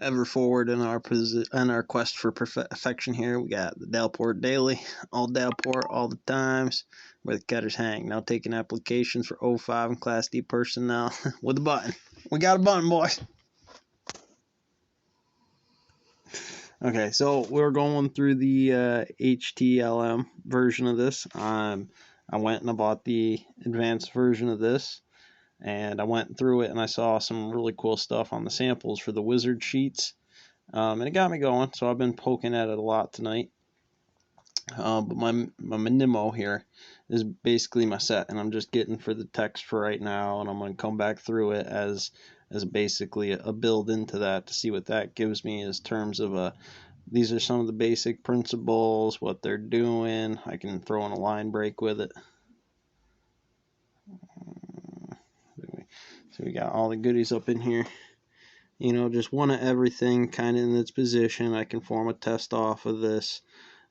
Ever forward in our quest for perfection here. We got the DAILPORT Daily, all DAILPORT, all the times, where the cutters hang. Now taking applications for 05 and Class D personnel with a button. We got a button, boys. Okay, so we're going through the HTLM version of this. I went and I bought the advanced version of this, and I went through it and I saw some really cool stuff on the samples for the wizard sheets. And it got me going, so I've been poking at it a lot tonight. But my Minimo here is basically my set, and I'm just getting for the text for right now, and I'm going to come back through it as basically a build into that to see what that gives me as terms of these are some of the basic principles, what they're doing. I can throw in a line break with it. So we got all the goodies up in here. You know, just one of everything kind of in its position. I can form a test off of this.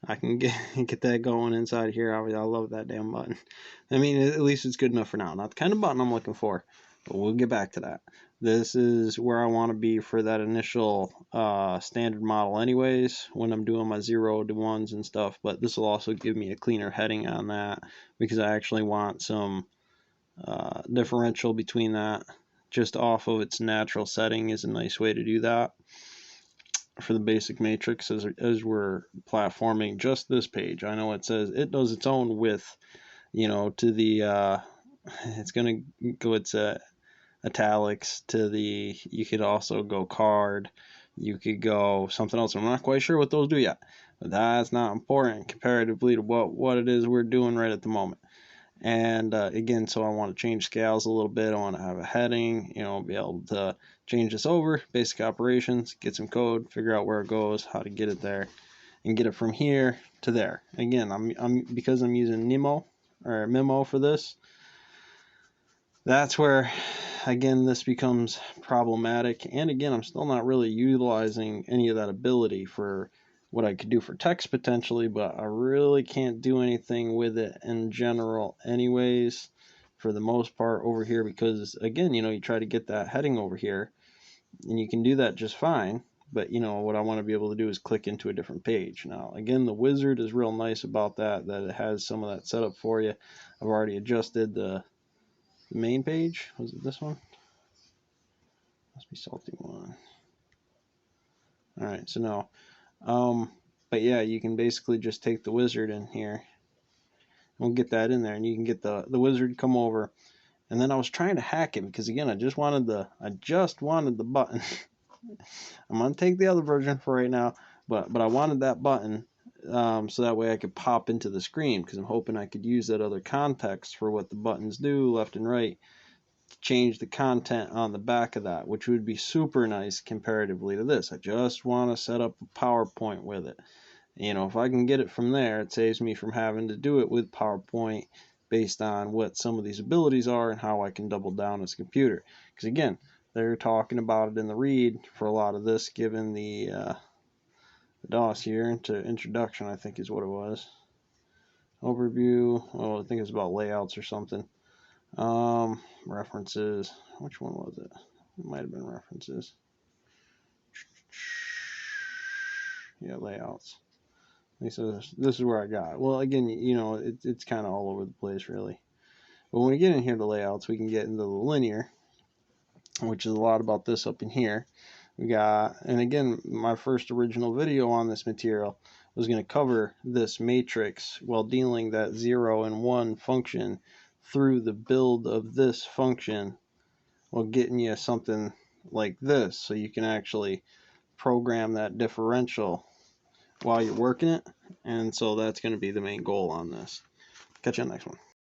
I can get that going inside here. I love that damn button. I mean, at least it's good enough for now. Not the kind of button I'm looking for, but we'll get back to that. This is where I want to be for that initial standard model anyways, when I'm doing my 0 to 1s and stuff. But this will also give me a cleaner heading on that, because I actually want some differential between that. Just off of its natural setting is a nice way to do that for the basic matrix as we're platforming just this page. I know it says it does its own width, you know, to the it's going to go its italics to the, you could also go card, you could go something else. I'm not quite sure what those do yet, but that's not important comparatively to what it is we're doing right at the moment. And again, so I want to change scales a little bit. I want to have a heading, you know, be able to change this over, basic operations, get some code, figure out where it goes, how to get it there, and get it from here to there. Again, because I'm using Mimo for this, that's where, again, this becomes problematic. And again, I'm still not really utilizing any of that ability for what I could do for text potentially, but I really can't do anything with it in general anyways, for the most part over here, because again, you know, you try to get that heading over here and you can do that just fine, but you know what I want to be able to do is click into a different page. Now again, the wizard is real nice about that it has some of that set up for you. I've already adjusted the main page. Was it this one? Must be salty one. All right, so no. But yeah, you can basically just take the wizard in here. We'll get that in there, and you can get the wizard come over. And then I was trying to hack it because again, I just wanted the button. I'm gonna take the other version for right now, but I wanted that button so that way I could pop into the screen, because I'm hoping I could use that other context for what the buttons do left and right. Change the content on the back of that, which would be super nice comparatively to this. I just want to set up a PowerPoint with it. You know, if I can get it from there, it saves me from having to do it with PowerPoint based on what some of these abilities are and how I can double down as a computer. Because again, they're talking about it in the read for a lot of this, given the DOS here into introduction, I think is what it was. Overview, well, I think it's about layouts or something. References, which one was it? It might have been references. Yeah, layouts. So this is where I got. Well, again, you know, it's kind of all over the place, really. But when we get in here to layouts, we can get into the linear, which is a lot about this up in here. We got, and again, my first original video on this material was going to cover this matrix while dealing that 0 and 1 function through the build of this function, while getting you something like this, so you can actually program that differential while you're working it. And so that's going to be the main goal on this. Catch you on the next one.